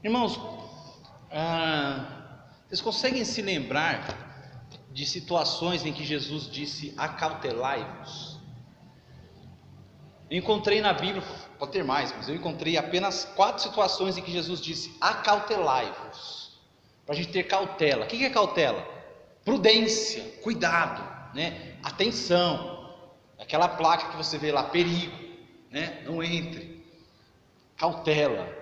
Irmãos, vocês conseguem se lembrar de situações em que Jesus disse: acautelai-vos? Eu encontrei na Bíblia, pode ter mais, mas eu encontrei apenas 4 situações em que Jesus disse: acautelai-vos, para a gente ter cautela. O que é cautela? Prudência, cuidado, né? Atenção, aquela placa que você vê lá, perigo, né? Não entre, cautela.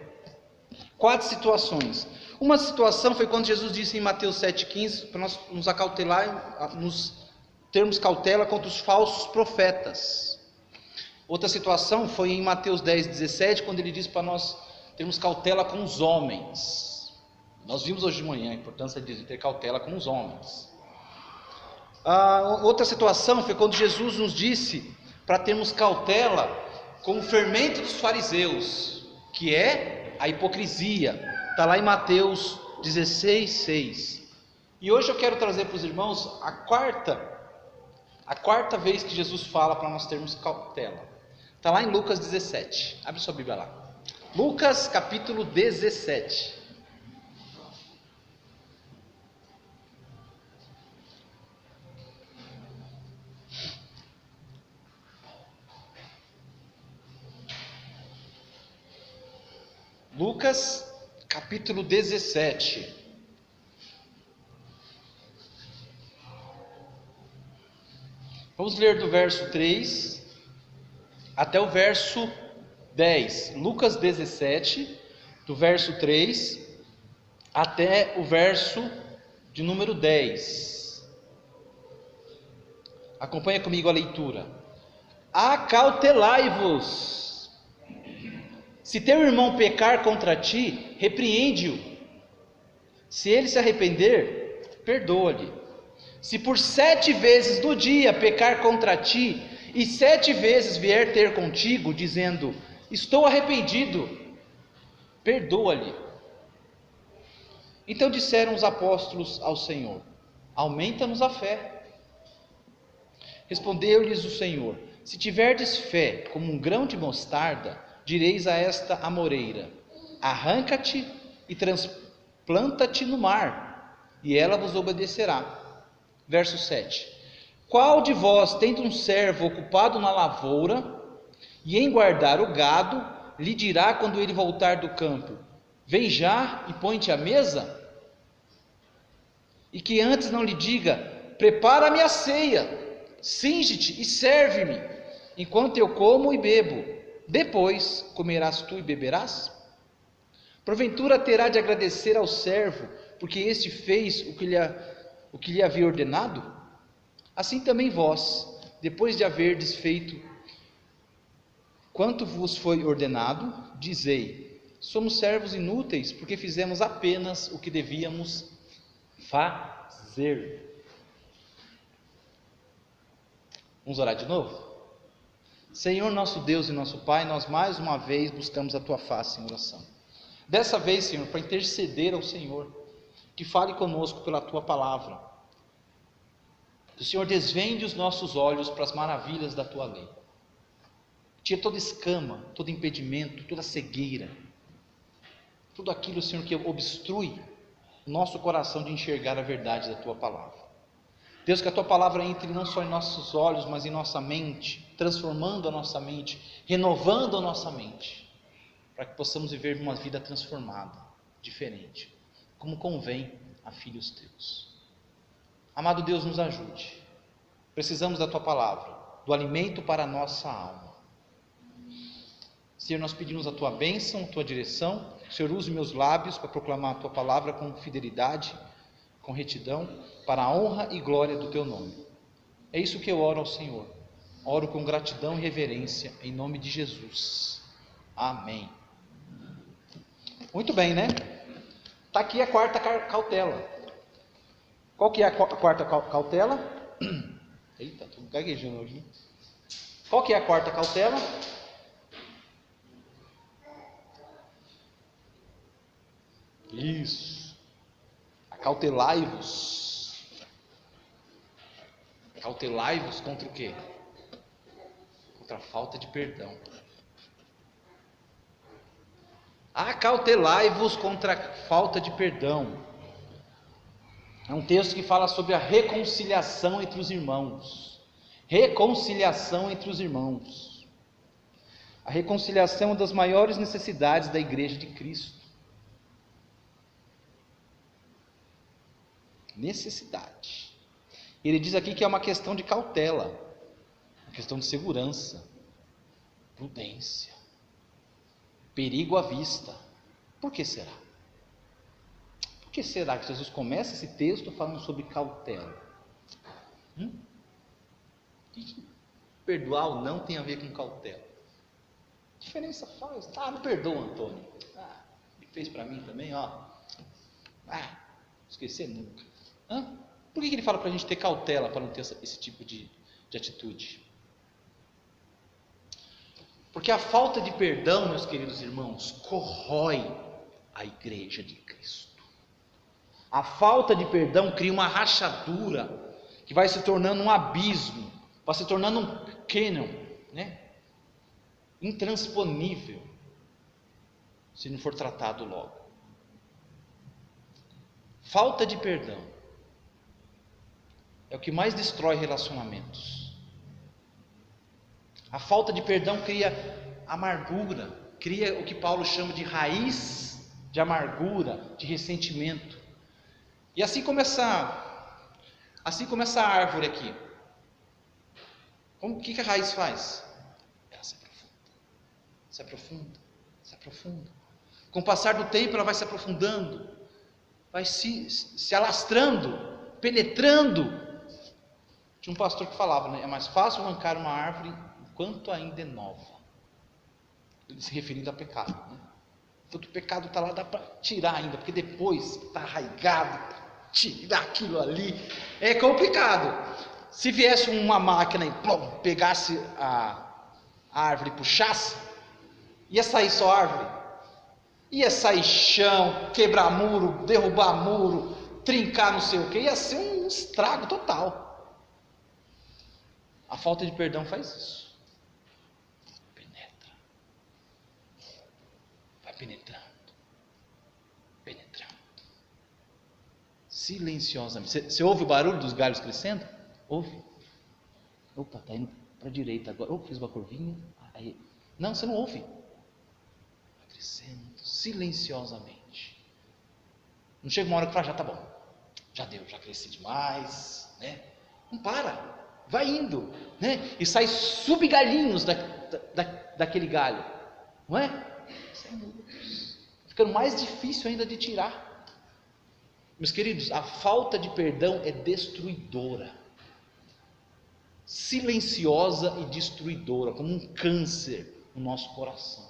4 situações. Uma situação foi quando Jesus disse em Mateus 7,15 para nós nos acautelar, nos termos cautela contra os falsos profetas. Outra situação foi em Mateus 10,17, quando ele disse para nós termos cautela com os homens. Nós vimos hoje de manhã a importância de ter cautela com os homens. Outra situação foi quando Jesus nos disse para termos cautela com o fermento dos fariseus, que é a hipocrisia. Está lá em Mateus 16,6. E hoje eu quero trazer para os irmãos a quarta vez que Jesus fala para nós termos cautela. Está lá em Lucas 17. Abre sua Bíblia lá. Lucas capítulo 17. Lucas capítulo 17. Vamos ler do verso 3 até o verso 10. Lucas 17, do verso 3 até o verso de número 10. Acompanha comigo a leitura. Acautelai-vos. Se teu irmão pecar contra ti, repreende-o. Se ele se arrepender, perdoa-lhe. Se por 7 vezes no dia pecar contra ti, e 7 vezes vier ter contigo, dizendo: estou arrependido, perdoa-lhe. Então disseram os apóstolos ao Senhor: aumenta-nos a fé. Respondeu-lhes o Senhor: se tiverdes fé como um grão de mostarda, direis a esta amoreira: arranca-te e transplanta-te no mar, e ela vos obedecerá. Verso 7. Qual de vós, tendo um servo ocupado na lavoura, e em guardar o gado, lhe dirá quando ele voltar do campo: vem já e põe-te à mesa? E que antes não lhe diga: prepara-me a ceia, cinge-te e serve-me, enquanto eu como e bebo, depois comerás tu e beberás? Porventura terá de agradecer ao servo, porque este fez o que lhe havia ordenado? Assim também vós, depois de haverdes feito quanto vos foi ordenado, dizei: somos servos inúteis, porque fizemos apenas o que devíamos fazer. Vamos orar de novo? Senhor nosso Deus e nosso Pai, nós mais uma vez buscamos a Tua face em oração. Dessa vez, Senhor, para interceder ao Senhor, que fale conosco pela Tua palavra. Que o Senhor desvende os nossos olhos para as maravilhas da Tua lei. Tira toda escama, todo impedimento, toda cegueira, tudo aquilo, Senhor, que obstrui o nosso coração de enxergar a verdade da Tua palavra. Deus, que a Tua palavra entre não só em nossos olhos, mas em nossa mente, transformando a nossa mente, renovando a nossa mente, para que possamos viver uma vida transformada, diferente, como convém a filhos Teus. Amado Deus, nos ajude. Precisamos da Tua palavra, do alimento para a nossa alma. Senhor, nós pedimos a Tua bênção, a Tua direção. O Senhor use meus lábios para proclamar a Tua palavra com fidelidade, com retidão, para a honra e glória do Teu nome. É isso que eu oro ao Senhor. Oro com gratidão e reverência, em nome de Jesus. Amém. Muito bem, né? Está aqui a quarta cautela. Qual que é a quarta cautela? Eita, estou gaguejando aqui. Qual que é a quarta cautela? Isso. Acautelai-vos. Acautelai-vos contra o quê? Contra a falta de perdão. Acautelai-vos contra a falta de perdão. É um texto que fala sobre a reconciliação entre os irmãos. Reconciliação entre os irmãos. A reconciliação é uma das maiores necessidades da igreja de Cristo. Necessidade. Ele diz aqui que é uma questão de cautela, uma questão de segurança, prudência, perigo à vista. Por que será? Por que será que Jesus começa esse texto falando sobre cautela? O que perdoar ou não tem a ver com cautela? Que diferença faz? Não perdoa, Antônio. Ele fez para mim também, esquecer nunca. Por que ele fala para a gente ter cautela, para não ter esse tipo de atitude? Porque a falta de perdão, meus queridos irmãos, corrói a igreja de Cristo. A falta de perdão cria uma rachadura que vai se tornando um abismo, vai se tornando um cânon, intransponível, se não for tratado logo. Falta de perdão é o que mais destrói relacionamentos. A falta de perdão cria amargura, cria o que Paulo chama de raiz de amargura, de ressentimento. E assim começa a árvore aqui. O que a raiz faz? Ela se aprofunda, se aprofunda. Com o passar do tempo ela vai se aprofundando, vai se alastrando, penetrando. Tinha um pastor que falava, é mais fácil arrancar uma árvore enquanto ainda é nova. Ele se referindo a pecado. Enquanto o pecado está lá, dá para tirar ainda, porque depois está arraigado, tirar aquilo ali é complicado. Se viesse uma máquina e pegasse a árvore e puxasse, ia sair só árvore? Ia sair chão, quebrar muro, derrubar muro, trincar não sei o que, ia ser um estrago total. A falta de perdão faz isso. Penetra. Vai penetrando. Penetrando. Silenciosamente. Você ouve o barulho dos galhos crescendo? Ouve. Opa, está indo para a direita agora. Fiz uma curvinha. Aí. Não, você não ouve. Vai crescendo silenciosamente. Não chega uma hora que fala, já está bom. Já deu, já cresci demais. Não para. Vai indo, e sai subgalhinhos daquele galho, não é? Ficando mais difícil ainda de tirar. Meus queridos, a falta de perdão é destruidora, silenciosa e destruidora, como um câncer no nosso coração.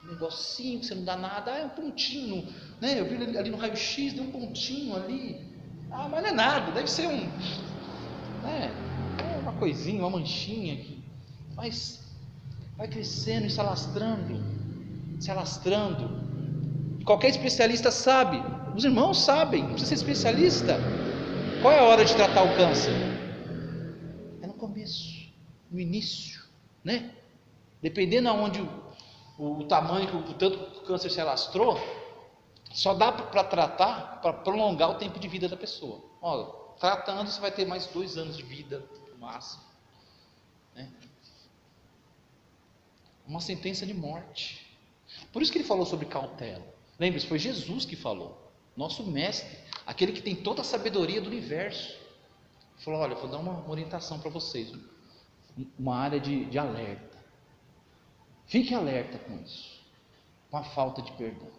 Um negocinho que você não dá nada, é um pontinho, eu vi ali no raio-x, deu um pontinho ali, mas não é nada, deve ser uma coisinha, uma manchinha aqui, mas vai crescendo e se alastrando. Qualquer especialista sabe, os irmãos sabem, não precisa ser especialista. Qual é a hora de tratar o câncer? É no começo, no início, dependendo aonde o tamanho, o tanto que o câncer se alastrou, só dá para tratar, para prolongar o tempo de vida da pessoa. Tratando, você vai ter mais 2 anos de vida, no máximo. Uma sentença de morte. Por isso que ele falou sobre cautela. Lembre-se, foi Jesus que falou. Nosso mestre, aquele que tem toda a sabedoria do universo. Ele falou, olha, eu vou dar uma orientação para vocês. Uma área de alerta. Fique alerta com isso. Com a falta de perdão.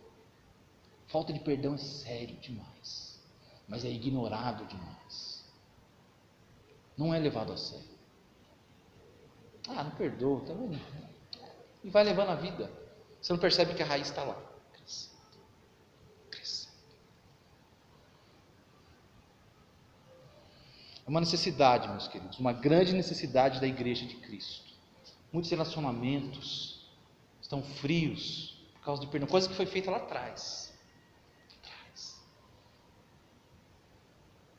Falta de perdão é sério demais. Mas é ignorado demais. Não é levado a sério. Não perdoa, tá vendo? E vai levando a vida. Você não percebe que a raiz está lá. Crescendo. É uma necessidade, meus queridos, uma grande necessidade da igreja de Cristo. Muitos relacionamentos estão frios por causa de perdão. Coisa que foi feita lá atrás.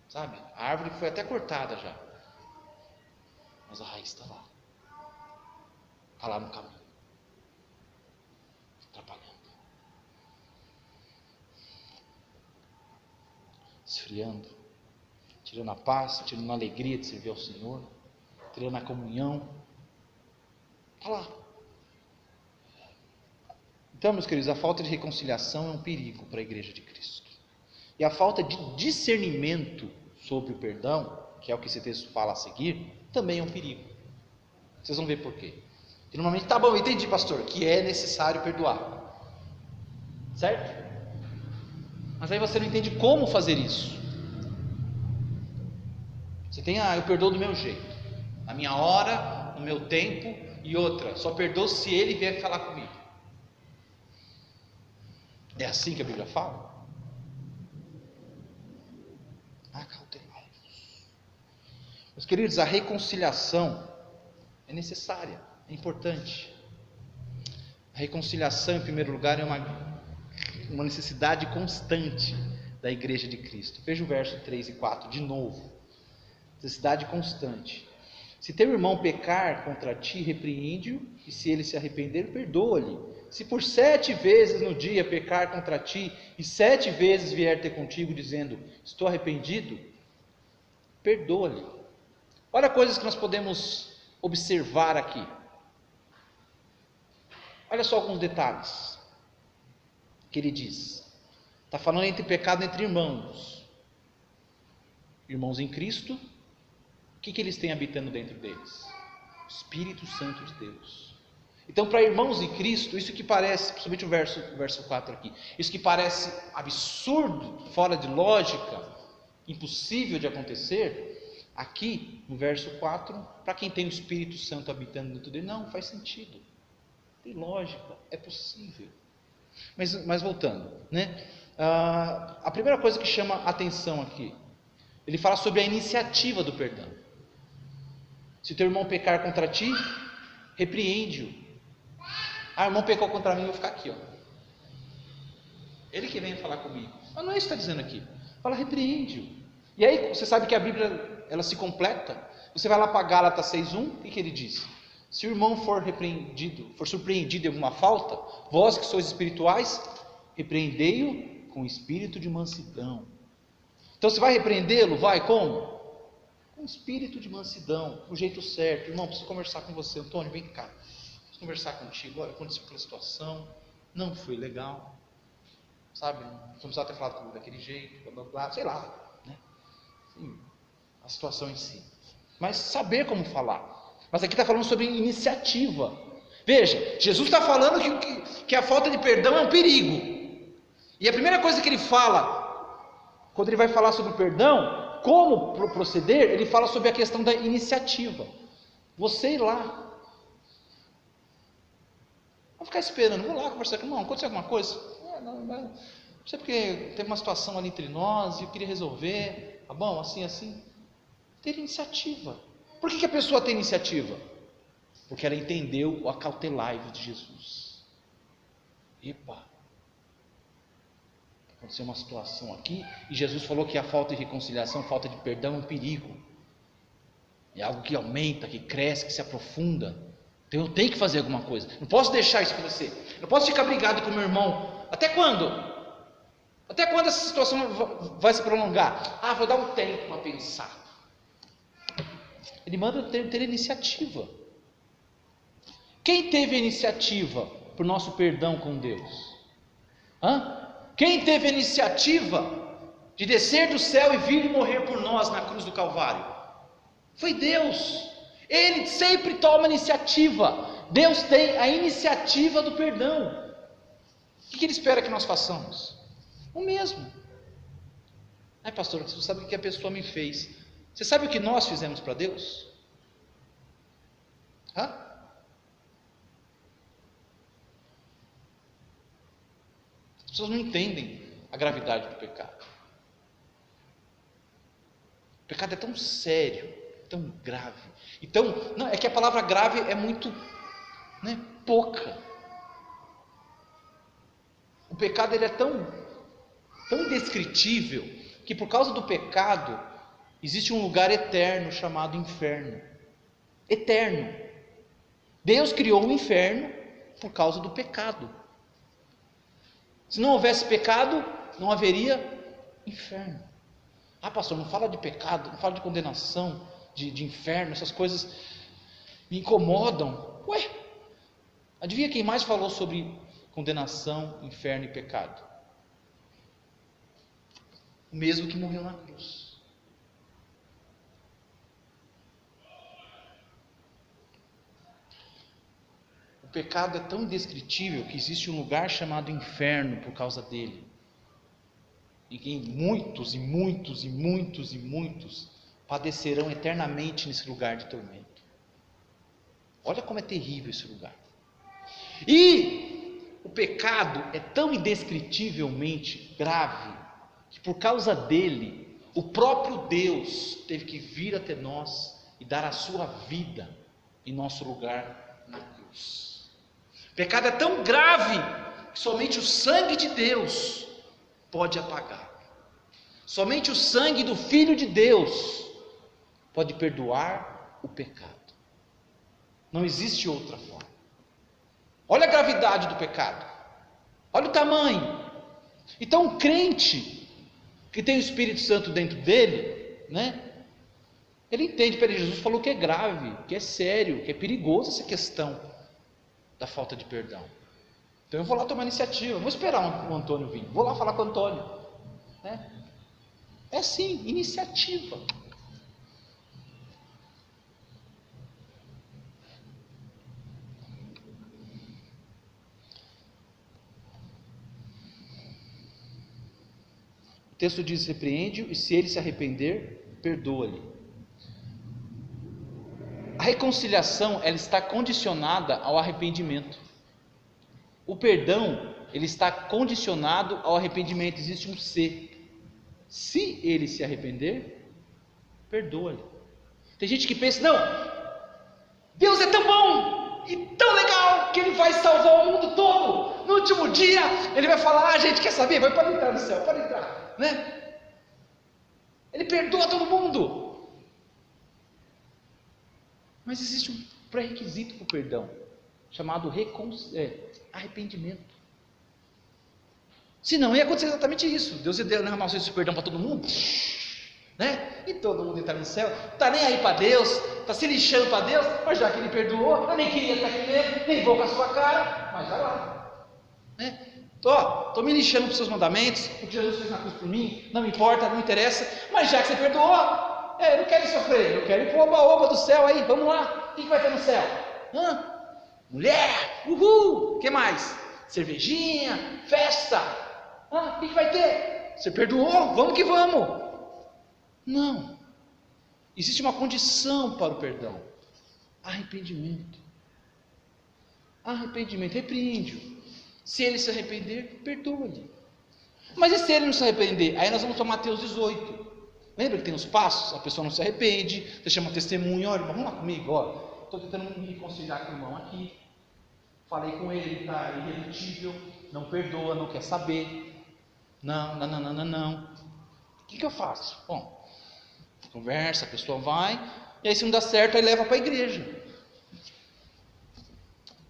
Sabe? A árvore foi até cortada já. Mas a raiz está lá. Está lá no caminho. esfriando, tirando a paz, tirando a alegria de servir ao Senhor, tirando a comunhão. Está lá. Então, meus queridos, a falta de reconciliação é um perigo para a igreja de Cristo. E a falta de discernimento sobre o perdão, que é o que esse texto fala a seguir, também é um perigo. Vocês vão ver por quê. E normalmente, tá bom, entendi, pastor, que é necessário perdoar. Certo? Mas aí você não entende como fazer isso. Você tem, eu perdoo do meu jeito, na minha hora, no meu tempo, e outra, só perdoo se ele vier falar comigo. É assim que a Bíblia fala? Acautelai-vos. Meus queridos, a reconciliação é necessária, é importante. A reconciliação, em primeiro lugar, é uma necessidade constante da igreja de Cristo. Veja o verso 3 e 4 de novo. Necessidade constante. Se teu irmão pecar contra ti, repreende-o, e se ele se arrepender, perdoa-lhe. Se por 7 vezes no dia pecar contra ti, e 7 vezes vier ter contigo, dizendo, estou arrependido, perdoa-lhe. Olha coisas que nós podemos observar aqui. Olha só alguns detalhes que ele diz. Está falando entre pecado entre irmãos. Irmãos em Cristo. O que eles têm habitando dentro deles? O Espírito Santo de Deus. Então, para irmãos em Cristo, isso que parece, principalmente o verso 4 aqui, isso que parece absurdo, fora de lógica, impossível de acontecer, aqui no verso 4, para quem tem o Espírito Santo habitando dentro dele, não, faz sentido, tem lógica, é possível. Mas voltando, né? A primeira coisa que chama a atenção aqui, ele fala sobre a iniciativa do perdão. Se teu irmão pecar contra ti, repreende-o. O irmão pecou contra mim, eu vou ficar aqui, ó. Ele que vem falar comigo. Mas não é isso que está dizendo aqui. Fala, repreende-o. E aí, você sabe que a Bíblia, ela se completa. Você vai lá para Gálatas 6:1, o que ele diz? Se o irmão for repreendido, for surpreendido em alguma falta, vós que sois espirituais, repreendei-o com espírito de mansidão. Então você vai repreendê-lo? Vai como? Com espírito de mansidão, do jeito certo. Irmão, preciso conversar com você. Antônio, vem cá. Preciso conversar contigo. Olha, aconteceu aquela situação, não foi legal. Sabe, não precisava ter falado comigo daquele jeito, blá, blá, blá, sei lá, né? Sim, a situação em si. Mas saber como falar. Mas aqui está falando sobre iniciativa. Veja, Jesus está falando que a falta de perdão é um perigo. E a primeira coisa que ele fala, quando ele vai falar sobre o perdão, como proceder, ele fala sobre a questão da iniciativa. Você ir lá. Vou ficar esperando, vou lá conversar com o irmão, aconteceu alguma coisa? Não sei porque teve uma situação ali entre nós e eu queria resolver, tá bom, assim. Ter iniciativa. Por que a pessoa tem iniciativa? Porque ela entendeu o acautelai-vos de Jesus. Epa, aconteceu uma situação aqui e Jesus falou que a falta de reconciliação, falta de perdão é um perigo. É algo que aumenta, que cresce, que se aprofunda. Então eu tenho que fazer alguma coisa. Não posso deixar isso acontecer. Não posso ficar brigado com meu irmão. Até quando? Até quando essa situação vai se prolongar? Vou dar um tempo para pensar. Ele manda ter iniciativa. Quem teve a iniciativa para o nosso perdão com Deus? Quem teve a iniciativa de descer do céu e vir e morrer por nós na cruz do Calvário? Foi Deus. Ele sempre toma iniciativa. Deus tem a iniciativa do perdão. O que Ele espera que nós façamos? O mesmo. Pastor, você sabe o que a pessoa me fez. Você sabe o que nós fizemos para Deus? As pessoas não entendem a gravidade do pecado. O pecado é tão sério, tão grave. Então, é que a palavra grave é muito, pouca. O pecado ele é tão indescritível que por causa do pecado existe um lugar eterno chamado inferno. Eterno. Deus criou o inferno por causa do pecado. Se não houvesse pecado, não haveria inferno. Ah, pastor, não fala de pecado, não fala de condenação, de inferno, essas coisas me incomodam. Ué, adivinha quem mais falou sobre condenação, inferno e pecado? O mesmo que morreu na cruz. O pecado é tão indescritível que existe um lugar chamado inferno por causa dele. E que muitos e muitos e muitos e muitos padecerão eternamente nesse lugar de tormento. Olha como é terrível esse lugar. E o pecado é tão indescritivelmente grave que por causa dele, o próprio Deus teve que vir até nós e dar a sua vida em nosso lugar na cruz. O pecado é tão grave que somente o sangue de Deus pode apagar. Somente o sangue do Filho de Deus pode perdoar o pecado. Não existe outra forma. Olha a gravidade do pecado. Olha o tamanho. Então, um crente que tem o Espírito Santo dentro dele, né? Ele entende, peraí, Jesus falou que é grave, que é sério, que é perigoso essa questão da falta de perdão. Então eu vou lá tomar iniciativa, vou esperar o Antônio vir, vou lá falar com o Antônio, né? É assim, iniciativa. O texto diz: repreende-o, e se ele se arrepender, perdoa-lhe. A reconciliação, ela está condicionada ao arrependimento. O perdão, ele está condicionado ao arrependimento. Existe um se. Se ele se arrepender, perdoa-lhe. Tem gente que pensa: não, Deus é tão bom e tão legal que ele vai salvar o mundo todo. No último dia, ele vai falar: gente, quer saber? Pode entrar no céu, pode entrar, né? Ele perdoa todo mundo. Mas existe um pré-requisito para o perdão, chamado arrependimento. Senão ia acontecer exatamente isso. Deus ia derramar o seu perdão para todo mundo, né? E todo mundo entrar no céu. Está nem aí para Deus, está se lixando para Deus, mas já que ele perdoou, eu nem queria estar aqui mesmo, nem vou com a sua cara, mas vai lá, né? Estou me lixando para os seus mandamentos, o que Jesus fez na cruz por mim, não me importa, não me interessa, mas já que você perdoou, eu não quero sofrer, eu quero ir para o oba-oba do céu aí, vamos lá. O que vai ter no céu? Mulher, uhul, o que mais? Cervejinha, festa. O que vai ter? Você perdoou? Vamos que vamos. Não. Existe uma condição para o perdão: arrependimento. Arrependimento, repreende-o. Se ele se arrepender, perdoa-lhe. Mas e se ele não se arrepender? Aí nós vamos para Mateus 18. Lembra que tem os passos? A pessoa não se arrepende, você chama testemunho: olha, irmão, vamos lá comigo, estou tentando me reconciliar com o irmão aqui, falei com ele, ele está irredutível, não perdoa, não quer saber, não. O que eu faço? Bom, conversa, a pessoa vai, e aí se não dá certo, aí leva para a igreja.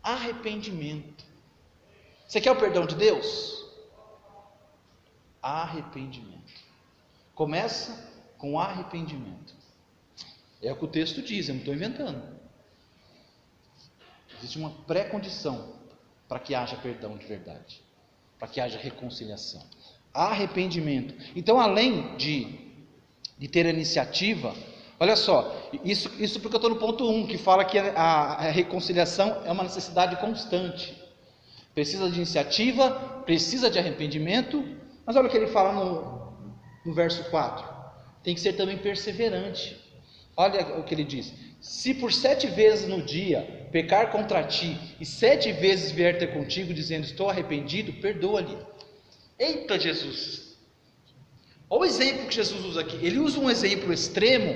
Arrependimento. Você quer o perdão de Deus? Arrependimento. Começa com arrependimento. É o que o texto diz, eu não estou inventando. Existe uma pré-condição para que haja perdão de verdade, para que haja reconciliação. Arrependimento. Então, além de ter a iniciativa, olha só, isso porque eu estou no ponto 1, que fala que a reconciliação é uma necessidade constante. Precisa de iniciativa, precisa de arrependimento, mas olha o que ele fala no verso 4. Tem que ser também perseverante. Olha o que ele diz: se por 7 vezes no dia pecar contra ti, e 7 vezes vier ter contigo, dizendo estou arrependido, perdoa-lhe. Eita Jesus! Olha o exemplo que Jesus usa aqui. Ele usa um exemplo extremo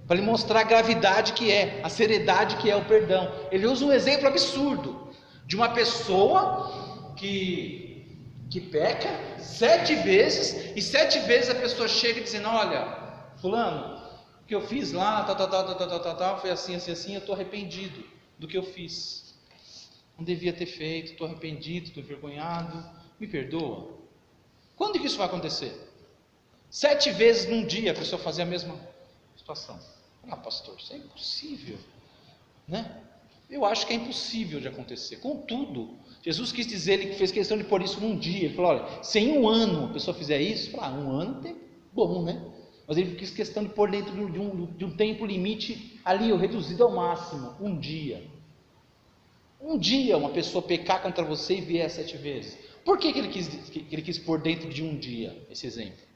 para lhe mostrar a gravidade que é, a seriedade que é o perdão. Ele usa um exemplo absurdo de uma pessoa que peca 7 vezes, e 7 vezes a pessoa chega dizendo: olha, fulano, o que eu fiz lá, foi assim, eu estou arrependido do que eu fiz, não devia ter feito, estou arrependido, estou envergonhado, me perdoa. Quando que isso vai acontecer? 7 vezes num dia a pessoa fazer a mesma situação. Ah, pastor, isso é impossível, né? Eu acho que é impossível de acontecer. Contudo, Jesus quis dizer, ele fez questão de pôr isso num dia. Ele falou: olha, se em um ano a pessoa fizer isso, um ano tem bom, né? Mas ele quis questão de pôr dentro de um tempo limite ali, reduzido ao máximo, um dia. Um dia uma pessoa pecar contra você e vier 7 vezes. Por que ele quis pôr dentro de um dia esse exemplo?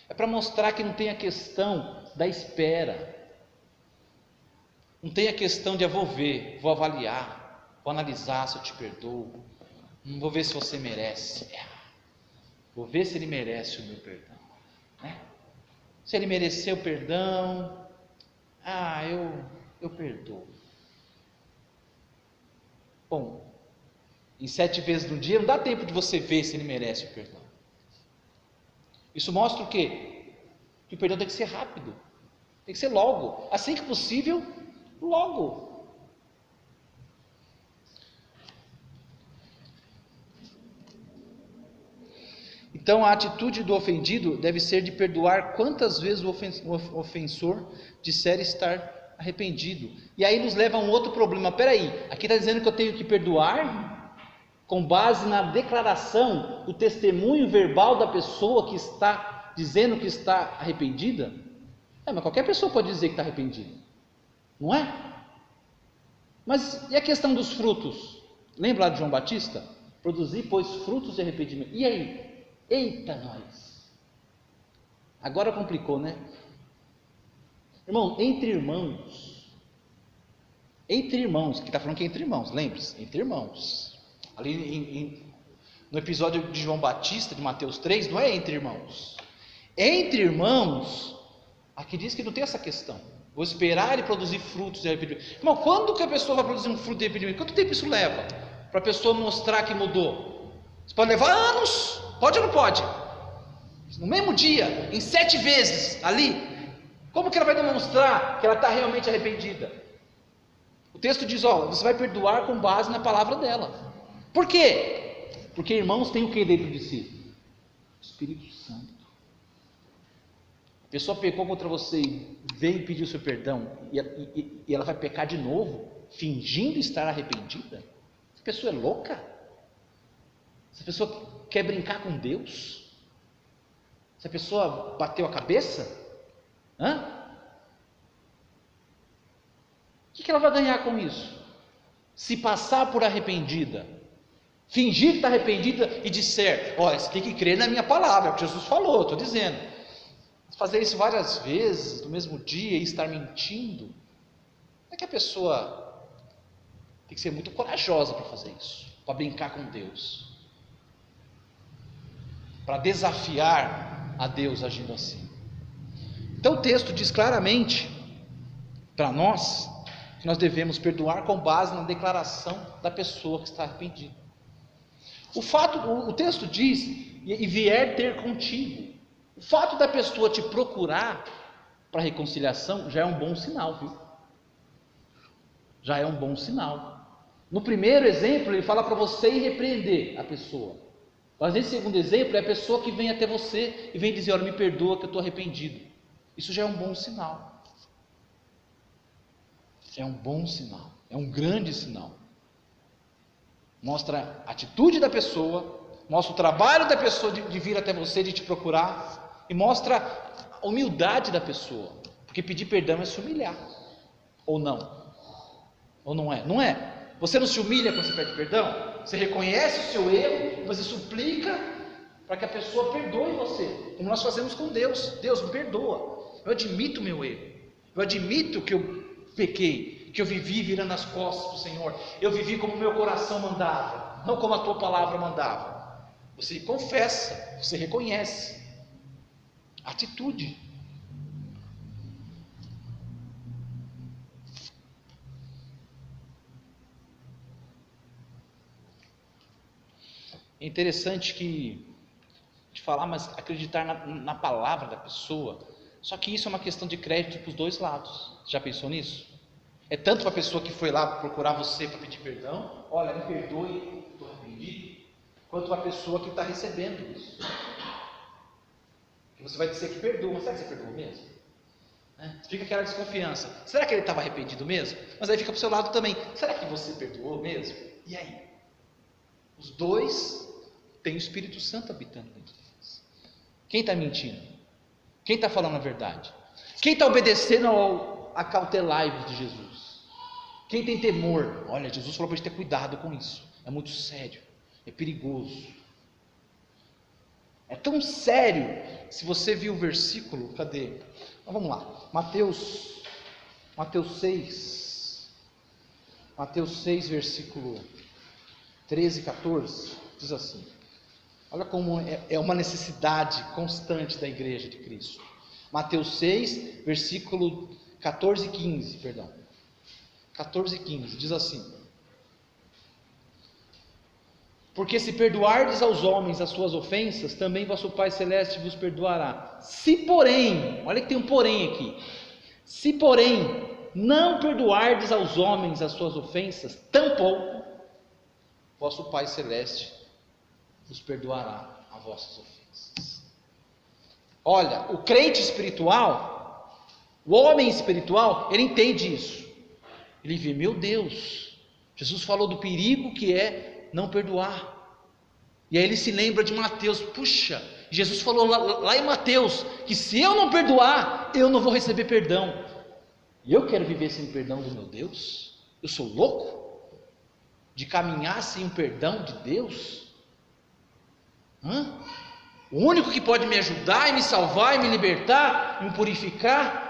É para mostrar que não tem a questão da espera. Não tem a questão de vou ver, vou avaliar, vou analisar se eu te perdoo, vou ver se você merece, vou ver se ele merece o meu perdão, né? Se ele mereceu o perdão, eu perdoo. Bom, em 7 vezes no dia não dá tempo de você ver se ele merece o perdão. Isso mostra o quê? Que o perdão tem que ser rápido, tem que ser logo, assim que possível, logo. Então a atitude do ofendido deve ser de perdoar quantas vezes o ofensor disser estar arrependido. E aí nos leva a um outro problema. Peraí, aqui está dizendo que eu tenho que perdoar com base na declaração, o testemunho verbal da pessoa que está dizendo que está arrependida? Mas qualquer pessoa pode dizer que está arrependida, não é? Mas e a questão dos frutos? Lembra lá de João Batista? Produzir, pois, frutos de arrependimento. E aí? Eita nós! Agora complicou, né? Irmão, entre irmãos, que está falando que é entre irmãos, lembre-se, entre irmãos. Ali no episódio de João Batista, de Mateus 3, não é entre irmãos. Entre irmãos, aqui diz que não tem essa questão. Vou esperar ele produzir frutos de arrependimento. Irmão, quando que a pessoa vai produzir um fruto de arrependimento? Quanto tempo isso leva para a pessoa mostrar que mudou? Isso pode levar anos, pode ou não pode? No mesmo dia, em 7 vezes ali, como que ela vai demonstrar que ela está realmente arrependida? O texto diz, você vai perdoar com base na palavra dela. Por quê? Porque irmãos têm o que dentro de si? O Espírito Santo. A pessoa pecou contra você e veio pedir o seu perdão, e ela vai pecar de novo, fingindo estar arrependida? Essa pessoa é louca? Essa pessoa quer brincar com Deus? Essa pessoa bateu a cabeça? O que ela vai ganhar com isso? Se passar por arrependida, fingir que está arrependida e disser, você tem que crer na minha palavra, é o que Jesus falou, estou dizendo. Fazer isso várias vezes no mesmo dia e estar mentindo, é que a pessoa tem que ser muito corajosa para fazer isso, para brincar com Deus, para desafiar a Deus agindo assim. Então o texto diz claramente para nós que nós devemos perdoar com base na declaração da pessoa que está arrependida. O texto diz, e vier ter contigo. O fato da pessoa te procurar para reconciliação já é um bom sinal, viu? Já é um bom sinal. No primeiro exemplo, ele fala para você ir repreender a pessoa. Mas nesse segundo exemplo, é a pessoa que vem até você e vem dizer, olha, me perdoa que eu estou arrependido. Isso já é um bom sinal. É um bom sinal, é um grande sinal. Mostra a atitude da pessoa, mostra o trabalho da pessoa de vir até você, de te procurar, e mostra a humildade da pessoa, porque pedir perdão é se humilhar, ou não? Ou não é? Não é? Você não se humilha quando você pede perdão? Você reconhece o seu erro, você suplica para que a pessoa perdoe você, como nós fazemos com Deus. Deus, me perdoa, eu admito o meu erro, eu admito que eu pequei, que eu vivi virando as costas para o Senhor, eu vivi como o meu coração mandava, não como a tua palavra mandava. Você confessa, você reconhece. Atitude. É interessante que de falar, mas acreditar na palavra da pessoa. Só que isso é uma questão de crédito para os dois lados. Já pensou nisso? É tanto para a pessoa que foi lá procurar você para pedir perdão, olha, me perdoe, estou arrependido, quanto para a pessoa que está recebendo isso. Que você vai dizer que perdoa, mas será que você perdoou mesmo? Fica aquela desconfiança. Será que ele estava arrependido mesmo? Mas aí fica para o seu lado também. Será que você perdoou mesmo? E aí? Os dois têm o Espírito Santo habitando dentro deles. Quem está mentindo? Quem está falando a verdade? Quem está obedecendo a cautelai-vos de Jesus? Quem tem temor? Olha, Jesus falou para a gente ter cuidado com isso. É muito sério. É perigoso. É tão sério. Se você viu o versículo, cadê? Então, vamos lá. Mateus 6. Mateus 6, versículo 13 e 14. Diz assim. Olha como é uma necessidade constante da igreja de Cristo. Mateus 6, versículo 14 e 15, perdão. 14 e 15, diz assim: porque se perdoardes aos homens as suas ofensas, também vosso Pai Celeste vos perdoará. Se porém, olha que tem um porém aqui, se porém não perdoardes aos homens as suas ofensas, tampouco vosso Pai Celeste vos perdoará as vossas ofensas. Olha, o crente espiritual, o homem espiritual, ele entende isso. Ele vê, meu Deus, Jesus falou do perigo que é não perdoar. E aí ele se lembra de Mateus. Puxa, Jesus falou lá em Mateus que se eu não perdoar, eu não vou receber perdão. E eu quero viver sem perdão do meu Deus? Eu sou louco de caminhar sem o perdão de Deus? O único que pode me ajudar e me salvar e me libertar, me purificar,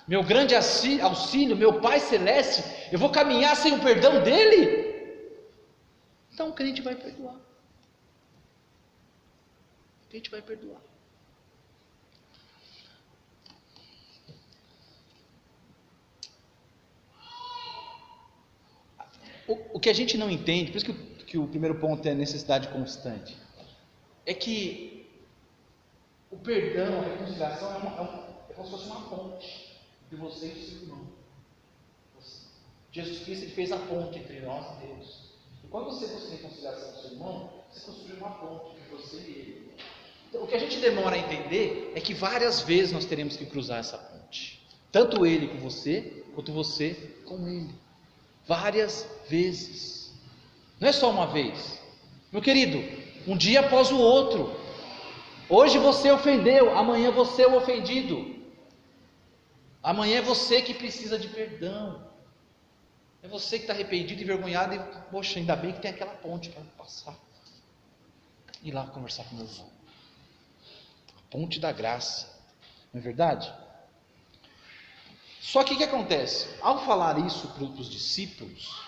meu grande auxílio, meu Pai Celeste, eu vou caminhar sem o perdão dele? Então o crente vai perdoar. O crente vai perdoar. O que a gente não entende, por isso que o primeiro ponto é a necessidade constante, é que o perdão, a reconciliação é como se fosse uma ponte entre você e o seu irmão. Jesus Cristo, ele fez a ponte entre nós e Deus. E quando você busca reconciliação com o seu irmão, você construiu uma ponte entre você e ele. Então, o que a gente demora a entender é que várias vezes nós teremos que cruzar essa ponte. Tanto ele com você, quanto você com ele. Várias vezes. Não é só uma vez. Meu querido, um dia após o outro. Hoje você ofendeu, amanhã você é o ofendido. Amanhã é você que precisa de perdão. É você que está arrependido, envergonhado e, poxa, ainda bem que tem aquela ponte para passar. Ir lá conversar com meu irmão. A ponte da graça. Não é verdade? Só que o que acontece? Ao falar isso para os discípulos,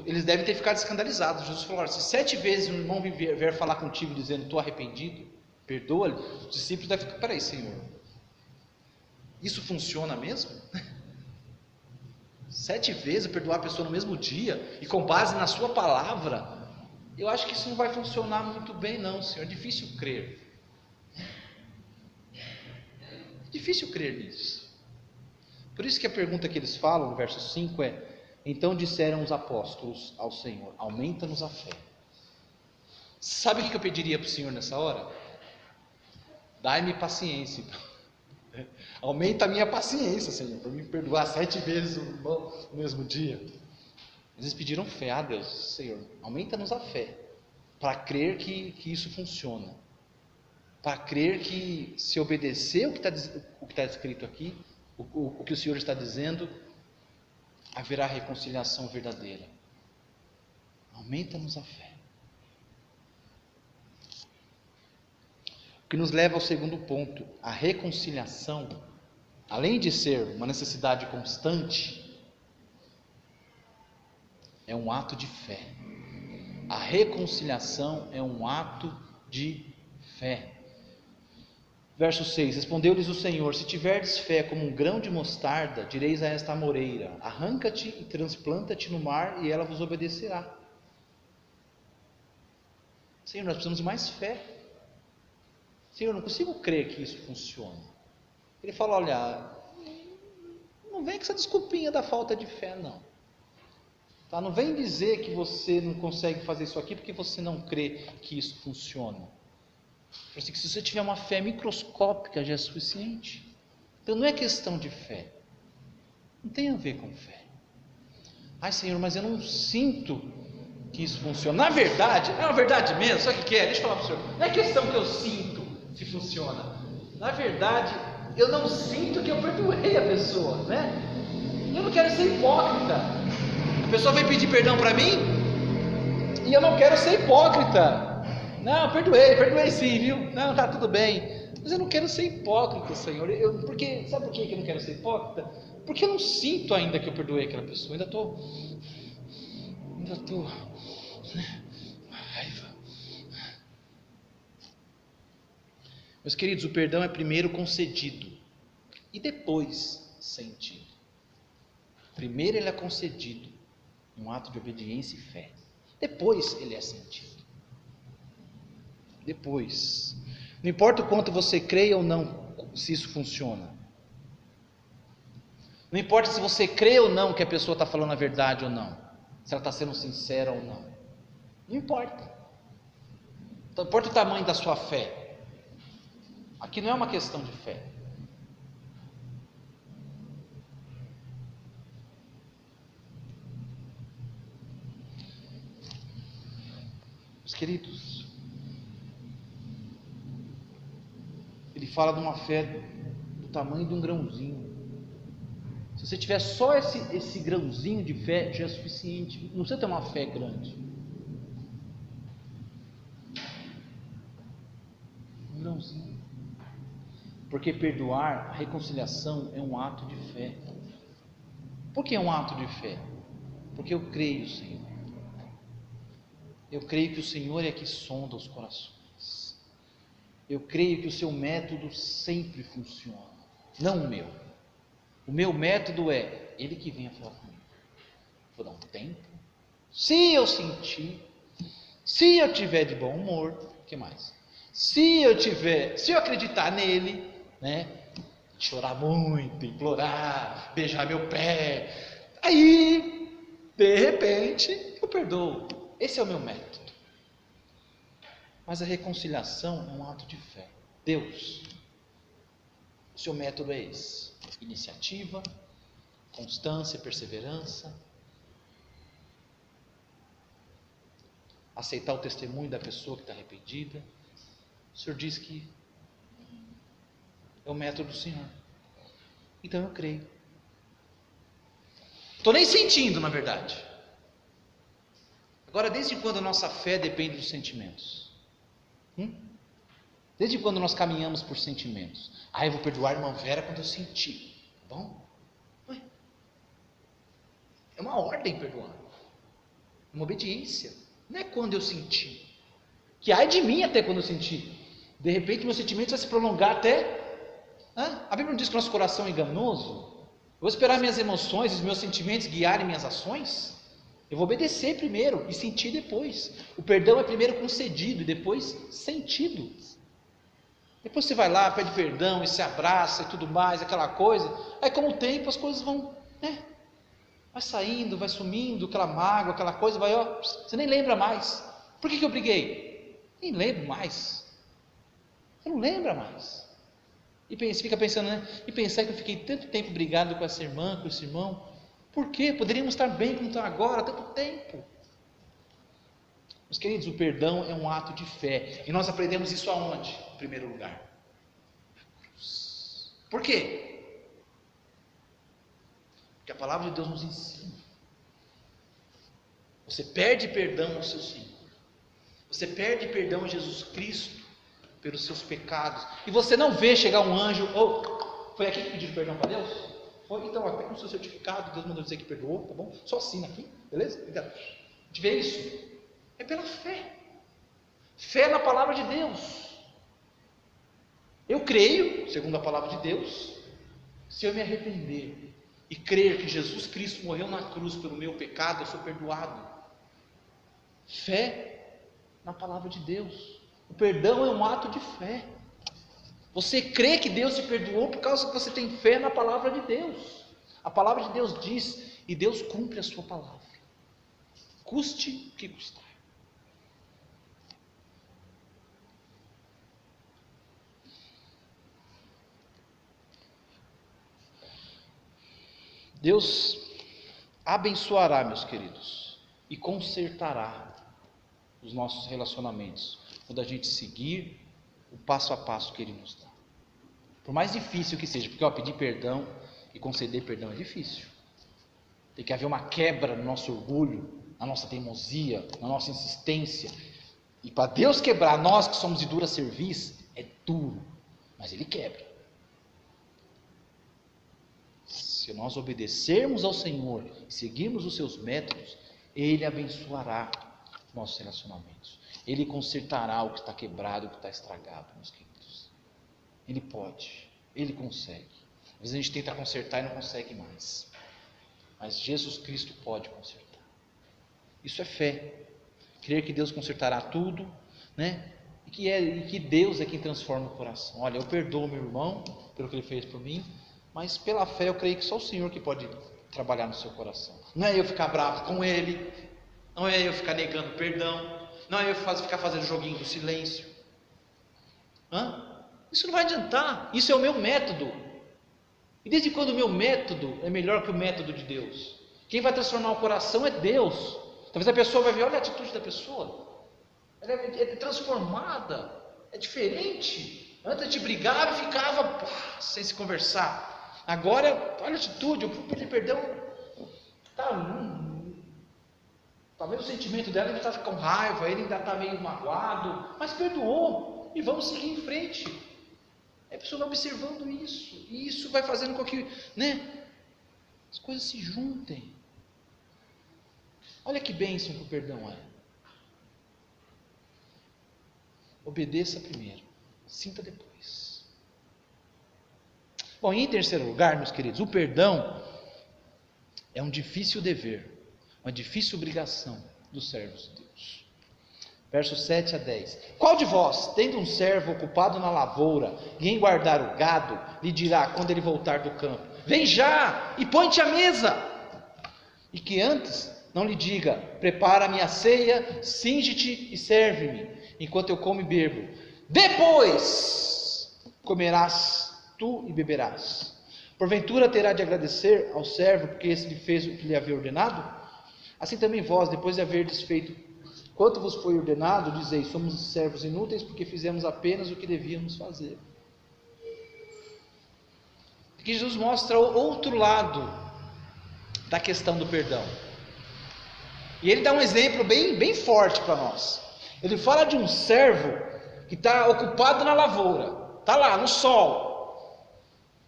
eles devem ter ficado escandalizados. Jesus falou: olha, se 7 vezes um irmão vier falar contigo dizendo, estou arrependido, perdoa-lhe, os discípulos devem ficar, peraí, Senhor, isso funciona mesmo? 7 vezes perdoar a pessoa no mesmo dia, e com base na sua palavra? Eu acho que isso não vai funcionar muito bem não, Senhor, é difícil crer. É difícil crer nisso. Por isso que a pergunta que eles falam no verso 5 é: então disseram os apóstolos ao Senhor, aumenta-nos a fé. Sabe o que eu pediria para o Senhor nessa hora? Dai-me paciência. Aumenta a minha paciência, Senhor, para me perdoar 7 vezes o irmão no mesmo dia. Eles pediram fé a Deus. Senhor, aumenta-nos a fé, para crer que isso funciona, para crer que se obedecer o que está escrito aqui, o que o Senhor está dizendo, haverá reconciliação verdadeira. Aumenta-nos a fé. O que nos leva ao segundo ponto: a reconciliação, além de ser uma necessidade constante, é um ato de fé. A reconciliação é um ato de fé. Verso 6: respondeu-lhes o Senhor: se tiverdes fé como um grão de mostarda, direis a esta amoreira, arranca-te e transplanta-te no mar, e ela vos obedecerá. Senhor, nós precisamos de mais fé. Senhor, eu não consigo crer que isso funcione. Ele fala: olha, não vem com essa desculpinha da falta de fé não. Tá? Não vem dizer que você não consegue fazer isso aqui porque você não crê que isso funciona. Assim, que se você tiver uma fé microscópica já é suficiente. Então não é questão de fé. Não tem a ver com fé. Ai, Senhor, mas eu não sinto que isso funciona. Na verdade, é uma verdade mesmo, sabe o que é? Deixa eu falar para o senhor. Não é questão que eu sinto se funciona. Na verdade, eu não sinto que eu perdoei a pessoa, né? Eu não quero ser hipócrita. A pessoa vem pedir perdão para mim e eu não quero ser hipócrita. Não, perdoei sim, viu? Não, tá tudo bem. Mas eu não quero ser hipócrita, Senhor. Sabe por que eu não quero ser hipócrita? Porque eu não sinto ainda que eu perdoei aquela pessoa. Ainda estou raiva. Meus queridos, o perdão é primeiro concedido e depois sentido. Primeiro ele é concedido, um ato de obediência e fé. Depois ele é sentido. Depois. Não importa o quanto você creia ou não, se isso funciona. Não importa se você crê ou não que a pessoa está falando a verdade ou não. Se ela está sendo sincera ou não. Não importa. Não importa o tamanho da sua fé. Aqui não é uma questão de fé. Meus queridos, ele fala de uma fé do tamanho de um grãozinho. Se você tiver só esse grãozinho de fé, já é suficiente. Não precisa ter uma fé grande. Um grãozinho. Porque perdoar, a reconciliação é um ato de fé. Por que é um ato de fé? Porque eu creio, Senhor. Eu creio que o Senhor é que sonda os corações. Eu creio que o seu método sempre funciona, não o meu. O meu método é Ele que venha falar comigo. Vou dar um tempo. Se eu sentir, se eu tiver de bom humor, o que mais? Se eu acreditar nele, né? Chorar muito, implorar, beijar meu pé, aí, de repente, eu perdoo. Esse é o meu método. Mas a reconciliação é um ato de fé. Deus, o seu método é esse: iniciativa, constância, perseverança, aceitar o testemunho da pessoa que está arrependida. O Senhor diz que é o método do Senhor. Então eu creio. Estou nem sentindo, na verdade. Agora, desde quando a nossa fé depende dos sentimentos? Desde quando nós caminhamos por sentimentos? Eu vou perdoar a irmã Vera quando eu sentir. Tá bom? É uma ordem perdoar. É uma obediência. Não é quando eu sentir. Que ai de mim até quando eu sentir. De repente meu sentimento vai se prolongar até... A Bíblia não diz que o nosso coração é enganoso? Eu vou esperar minhas emoções, os meus sentimentos guiarem minhas ações? Eu vou obedecer primeiro e sentir depois. O perdão é primeiro concedido e depois sentido. Depois você vai lá, pede perdão e se abraça e tudo mais, aquela coisa. Aí com o tempo as coisas vão, vai saindo, vai sumindo, aquela mágoa, aquela coisa, você nem lembra mais. Por que eu briguei? Nem lembro mais. Você não lembra mais. E fica pensando, E pensar que eu fiquei tanto tempo brigado com essa irmã, com esse irmão. Por quê? Poderíamos estar bem como estão agora, há tanto tempo. Meus queridos, o perdão é um ato de fé. E nós aprendemos isso aonde? Em primeiro lugar. Por quê? Porque a palavra de Deus nos ensina. Você perde perdão ao seu Senhor. Você perde perdão a Jesus Cristo pelos seus pecados. E você não vê chegar um anjo, foi aqui que pediu perdão para Deus? Foi, então, aqui no seu certificado, Deus mandou dizer que perdoou, tá bom? Só assina aqui, beleza? Obrigado. A gente vê isso. É pela fé. Fé na palavra de Deus. Eu creio, segundo a palavra de Deus, se eu me arrepender e crer que Jesus Cristo morreu na cruz pelo meu pecado, eu sou perdoado. Fé na palavra de Deus. O perdão é um ato de fé. Você crê que Deus te perdoou por causa que você tem fé na palavra de Deus. A palavra de Deus diz, e Deus cumpre a sua palavra. Custe o que custar. Deus abençoará, meus queridos, e consertará os nossos relacionamentos, quando a gente seguir o passo a passo que Ele nos dá. Por mais difícil que seja, porque pedir perdão e conceder perdão é difícil. Tem que haver uma quebra no nosso orgulho, na nossa teimosia, na nossa insistência. E para Deus quebrar nós que somos de dura cerviz, é duro, mas Ele quebra. Se nós obedecermos ao Senhor e seguirmos os seus métodos, Ele abençoará nossos relacionamentos. Ele consertará o que está quebrado, o que está estragado, meus queridos. Ele pode, Ele consegue. Às vezes a gente tenta consertar e não consegue mais. Mas Jesus Cristo pode consertar. Isso é fé. Crer que Deus consertará tudo, né? E que Deus é quem transforma o coração. Olha, eu perdoo meu irmão pelo que ele fez por mim, mas pela fé eu creio que só o Senhor que pode trabalhar no seu coração. Não é eu ficar bravo com ele, não é eu ficar negando perdão, não é eu ficar fazendo joguinho do silêncio. Isso não vai adiantar. Isso é o meu método. E desde quando o meu método é melhor que o método de Deus? Quem vai transformar o coração é Deus. Talvez a pessoa vai ver, olha a atitude da pessoa. Ela é transformada, é diferente. Antes a gente brigava e ficava sem se conversar. Agora, olha a atitude, eu fui pedir perdão. Talvez o sentimento dela ainda está com raiva, ele ainda está meio magoado, mas perdoou e vamos seguir em frente. A pessoa vai observando isso, e isso vai fazendo com que, as coisas se juntem. Olha que bênção que o perdão é. Obedeça primeiro, sinta depois. Bom, e em terceiro lugar, meus queridos, o perdão é um difícil dever, uma difícil obrigação dos servos de Deus. Versos 7 a 10. Qual de vós, tendo um servo ocupado na lavoura e em guardar o gado, lhe dirá quando ele voltar do campo: vem já e põe-te à mesa? E que antes não lhe diga: prepara a minha ceia, cinge-te e serve-me, enquanto eu como e bebo. Depois comerás tu e beberás. Porventura terá de agradecer ao servo, porque esse lhe fez o que lhe havia ordenado? Assim também vós, depois de haverdes feito quanto vos foi ordenado, dizeis: somos servos inúteis, porque fizemos apenas o que devíamos fazer. Aqui Jesus mostra o outro lado da questão do perdão. E ele dá um exemplo bem forte para nós. Ele fala de um servo que está ocupado na lavoura, está lá no sol,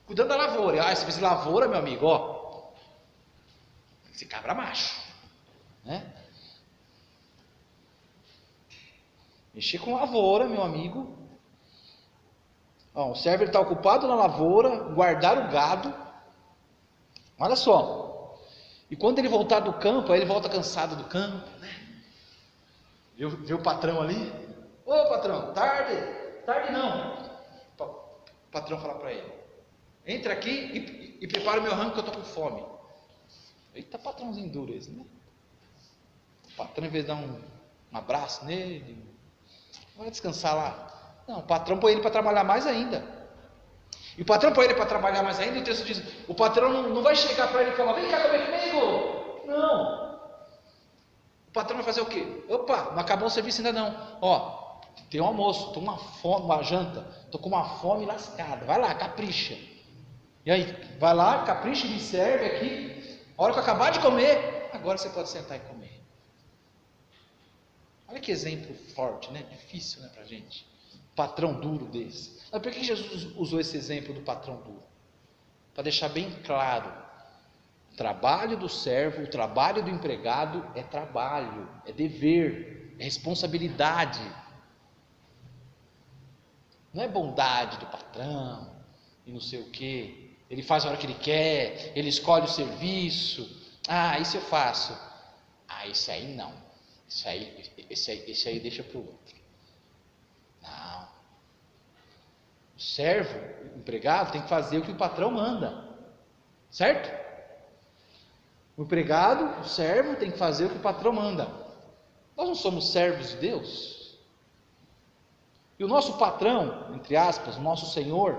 cuidando da lavoura. Você fez lavoura, meu amigo, tem que ser cabra macho, né? Mexer com lavoura, meu amigo. O servo está ocupado na lavoura, guardar o gado. Olha só. E quando ele voltar do campo, aí ele volta cansado do campo, né? Vê o patrão ali. Ô patrão, tarde não. O patrão fala para ele: entra aqui e prepara o meu rango que eu estou com fome. Eita, patrãozinho duro esse, né? O patrão, em vez de dar um abraço nele, vai descansar lá. Não, o patrão põe ele para trabalhar mais ainda. E o patrão põe ele para trabalhar mais ainda, e o texto diz: o patrão não vai chegar para ele e falar: vem cá comer comigo. Não. O patrão vai fazer o quê? Opa, não acabou o serviço ainda não. Tem um almoço, estou com uma fome, uma janta, estou com uma fome lascada. Vai lá, capricha. E aí, vai lá, capricha e me serve aqui. A hora que eu acabar de comer, agora você pode sentar e comer. Olha que exemplo forte, né? Difícil, né, pra gente. Patrão duro desse. Mas por que Jesus usou esse exemplo do patrão duro? Para deixar bem claro: o trabalho do servo, o trabalho do empregado é trabalho, é dever, é responsabilidade. Não é bondade do patrão e não sei o quê. Ele faz a hora que ele quer, ele escolhe o serviço. Isso eu faço. Isso aí não. Esse aí deixa para o outro. Não. O servo, o empregado, tem que fazer o que o patrão manda. Certo? O empregado, o servo, tem que fazer o que o patrão manda. Nós não somos servos de Deus? E o nosso patrão, entre aspas, o nosso Senhor,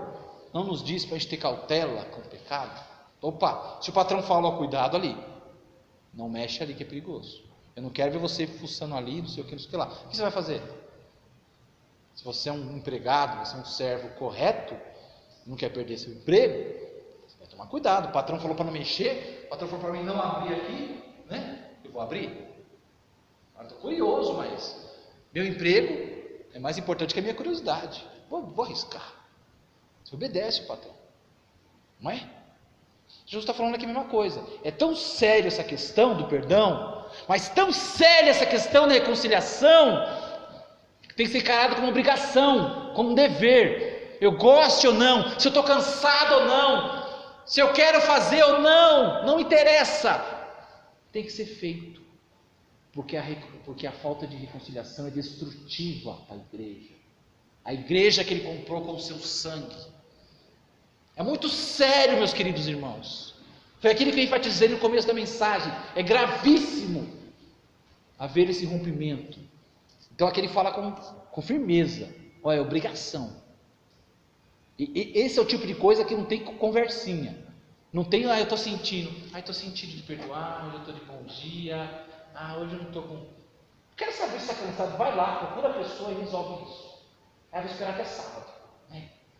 não nos diz para a gente ter cautela com o pecado? Opa, se o patrão fala, ó, cuidado ali, não mexe ali que é perigoso. Eu não quero ver você fuçando ali, não sei o que, não sei o que lá. O que você vai fazer? Se você é um empregado, você é um servo correto, não quer perder seu emprego, você vai tomar cuidado. O patrão falou para não mexer, o patrão falou para mim não abrir aqui, né? Eu vou abrir. Eu estou curioso, mas meu emprego é mais importante que a minha curiosidade. Vou arriscar. Você obedece o patrão, não é? Jesus está falando aqui a mesma coisa. É tão séria essa questão do perdão, mas tão séria essa questão da reconciliação, que tem que ser encarado como obrigação, como um dever. Eu goste ou não, se eu estou cansado ou não, se eu quero fazer ou não, não interessa. Tem que ser feito, porque a falta de reconciliação é destrutiva para a igreja. A igreja que ele comprou com o seu sangue. É muito sério, meus queridos irmãos. Foi aquilo que eu enfatizei no começo da mensagem. É gravíssimo haver esse rompimento. Então aqui ele fala com firmeza. Olha, é obrigação. E esse é o tipo de coisa que não tem conversinha. Não tem, eu estou sentindo. Estou sentindo de perdoar, hoje eu estou de bom dia. Hoje eu não estou com... Quero saber se está cansado? Vai lá, procura a pessoa e resolve isso. Aí vou esperar até sábado.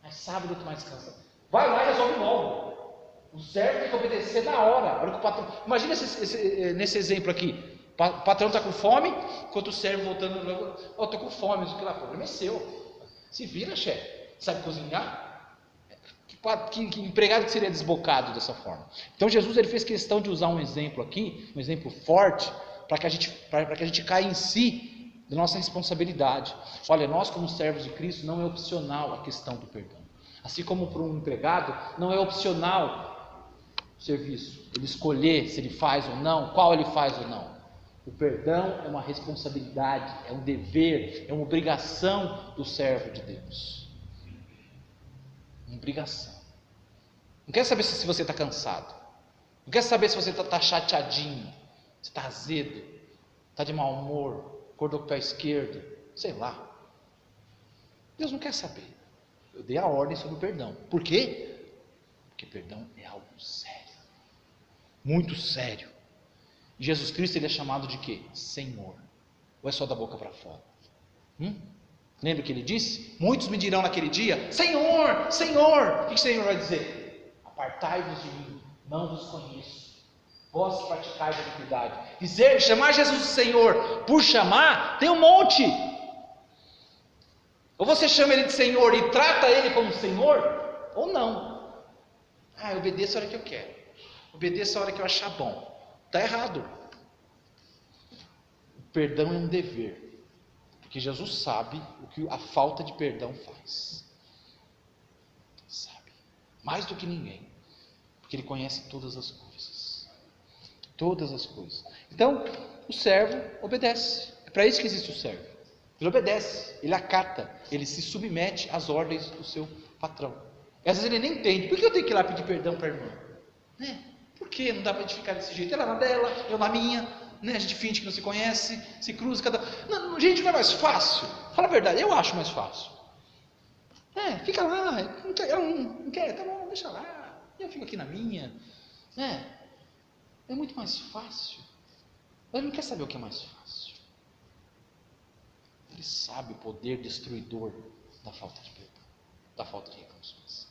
Mas sábado eu estou mais cansado. Vai lá e resolve logo. O servo tem que obedecer na hora. Olha que o patrão... Imagina nesse exemplo aqui. O patrão está com fome, enquanto o servo voltando, estou com fome, isso que lá, o problema é seu. Se vira, chefe. Sabe cozinhar? Que empregado que seria desbocado dessa forma? Então Jesus ele fez questão de usar um exemplo aqui, um exemplo forte, para que a gente caia em si da nossa responsabilidade. Olha, nós como servos de Cristo não é opcional a questão do perdão. Assim como para um empregado não é opcional o serviço, ele escolher se ele faz ou não, qual ele faz ou não. O perdão é uma responsabilidade, é um dever, é uma obrigação do servo de Deus. Uma obrigação. Não quer saber se você está cansado, não quer saber se você está chateadinho, se está azedo, está de mau humor, acordou com o pé esquerdo, sei lá. Deus não quer saber. Eu dei a ordem sobre o perdão. Por quê? Porque perdão é algo sério, muito sério. E Jesus Cristo ele é chamado de quê? Senhor. Ou é só da boca para fora? Lembra o que ele disse? Muitos me dirão naquele dia: Senhor, Senhor. O que o Senhor vai dizer? Apartai-vos de mim, não vos conheço. Vós que praticais a iniquidade. Chamar Jesus de Senhor por chamar, tem um monte. Ou você chama ele de Senhor e trata ele como Senhor, ou não. Eu obedeço a hora que eu quero, obedeço a hora que eu achar bom. Está errado. O perdão é um dever, porque Jesus sabe o que a falta de perdão faz. Sabe, mais do que ninguém, porque ele conhece todas as coisas. Todas as coisas. Então, o servo obedece. É para isso que existe o servo. Ele obedece, ele acata, ele se submete às ordens do seu patrão. E às vezes ele nem entende. Por que eu tenho que ir lá pedir perdão para a irmã? Por que não dá para a gente ficar desse jeito? Ela na dela, eu na minha, A gente finge que não se conhece, se cruza cada... Não, gente, não é mais fácil? Fala a verdade, eu acho mais fácil. Fica lá, ela não quer, tá bom, deixa lá. Eu fico aqui na minha. É muito mais fácil. Ele não quer saber o que é mais fácil. Ele sabe o poder destruidor da falta de perdão, da falta de reconciliação.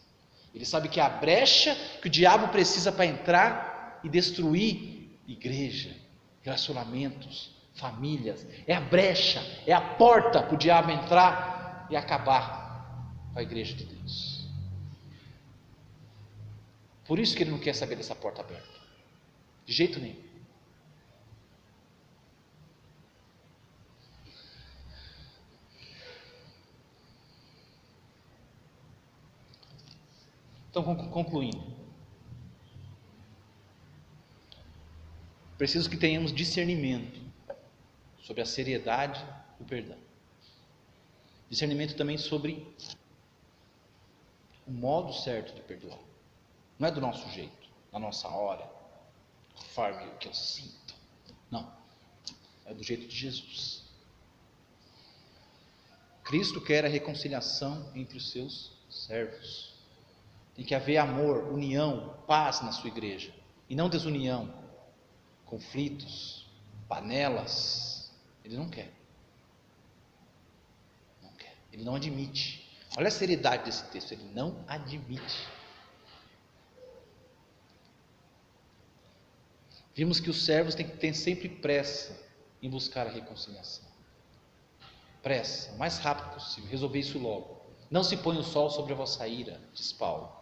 Ele sabe que é a brecha que o diabo precisa para entrar e destruir igreja, relacionamentos, famílias. É a brecha, é a porta para o diabo entrar e acabar com a igreja de Deus. Por isso que ele não quer saber dessa porta aberta, de jeito nenhum. Então, concluindo, preciso que tenhamos discernimento sobre a seriedade do perdão, discernimento também sobre o modo certo de perdoar. Não é do nosso jeito, na nossa hora, conforme o que eu sinto. Não, é do jeito de Jesus. Cristo quer a reconciliação entre os seus servos. Tem que haver amor, união, paz na sua igreja. E não desunião, conflitos, panelas. Ele não quer. Não quer. Ele não admite. Olha a seriedade desse texto. Ele não admite. Vimos que os servos têm que ter sempre pressa em buscar a reconciliação. Pressa, o mais rápido possível. Resolver isso logo. Não se põe o sol sobre a vossa ira, diz Paulo.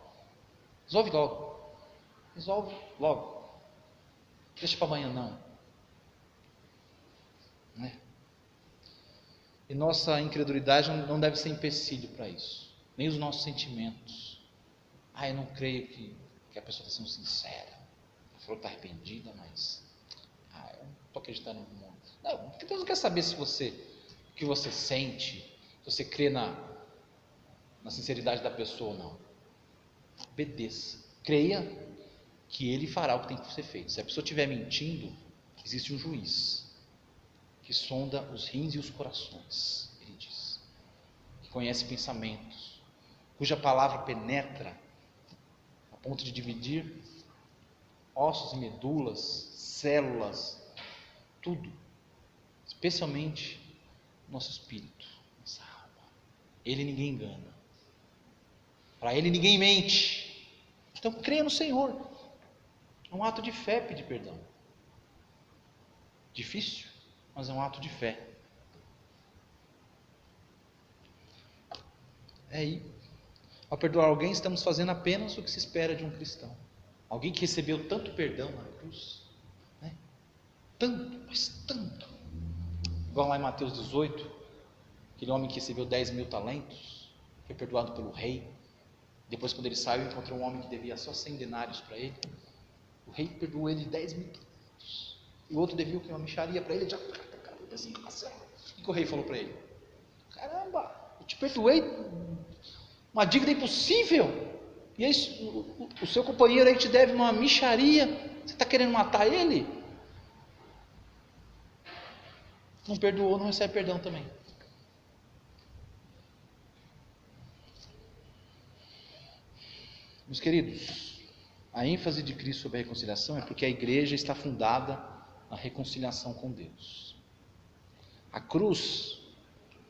Resolve logo. Resolve logo. Deixa para amanhã não. Né? E nossa incredulidade não deve ser empecilho para isso. Nem os nossos sentimentos. Eu não creio que a pessoa está sendo sincera. A pessoa está arrependida, mas eu não estou acreditando no mundo. Não, porque Deus não quer saber o que você sente, se você crê na sinceridade da pessoa ou não. Obedeça. Creia que Ele fará o que tem que ser feito. Se a pessoa estiver mentindo, existe um juiz que sonda os rins e os corações, ele diz, que conhece pensamentos, cuja palavra penetra a ponto de dividir ossos e medulas, células, tudo, especialmente nosso espírito, nossa alma. Ele ninguém engana, para Ele ninguém mente. Então creia no Senhor. É um ato de fé pedir perdão. Difícil, mas é um ato de fé. Ao perdoar alguém, estamos fazendo apenas o que se espera de um cristão. Alguém que recebeu tanto perdão na cruz, né? Tanto, mas tanto. Igual lá em Mateus 18, aquele homem que recebeu 10.000 talentos, foi perdoado pelo rei. Depois, quando ele saiu, encontrou um homem que devia só 100 denários para ele. O rei perdoou ele 10.000 talentos. E o outro devia uma mixaria para ele. Assim, e o rei falou para ele: caramba, eu te perdoei uma dívida impossível. E aí, o seu companheiro aí te deve uma mixaria. Você está querendo matar ele? Não perdoou, não recebe perdão também. Meus queridos, a ênfase de Cristo sobre a reconciliação é porque a igreja está fundada na reconciliação com Deus. A cruz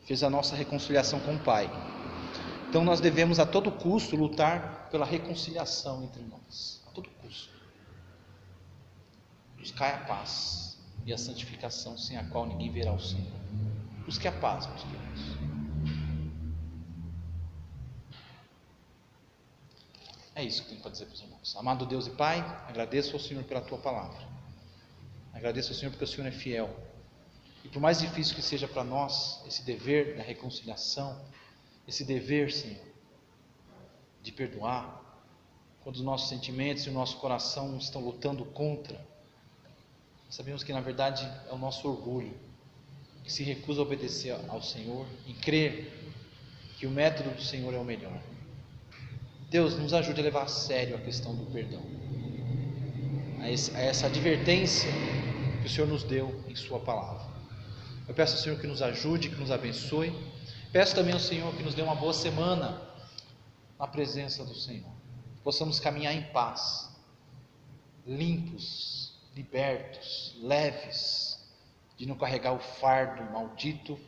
fez a nossa reconciliação com o Pai. Então nós devemos a todo custo lutar pela reconciliação entre nós. A todo custo. Buscar a paz e a santificação, sem a qual ninguém verá o Senhor. Busque a paz, meus queridos. É isso que eu tenho para dizer para os irmãos. Amado Deus e Pai, agradeço ao Senhor pela Tua palavra. Agradeço ao Senhor porque o Senhor é fiel. E por mais difícil que seja para nós esse dever da reconciliação, esse dever, Senhor, de perdoar, quando os nossos sentimentos e o nosso coração estão lutando contra, sabemos que na verdade é o nosso orgulho, que se recusa a obedecer ao Senhor e crer que o método do Senhor é o melhor. Deus, nos ajude a levar a sério a questão do perdão, a essa advertência que o Senhor nos deu em Sua palavra. Eu peço ao Senhor que nos ajude, que nos abençoe. Peço também ao Senhor que nos dê uma boa semana na presença do Senhor. Que possamos caminhar em paz, limpos, libertos, leves, de não carregar o fardo maldito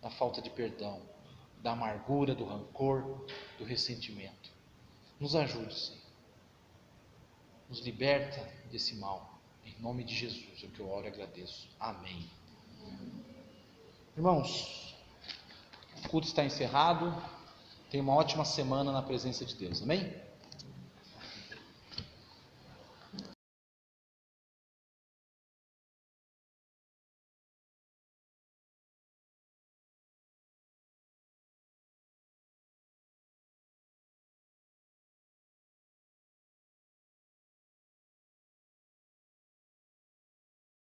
da falta de perdão, da amargura, do rancor, do ressentimento. Nos ajude, Senhor. Nos liberta desse mal. Em nome de Jesus, é o que eu oro e agradeço. Amém. Irmãos, o culto está encerrado. Tenha uma ótima semana na presença de Deus. Amém?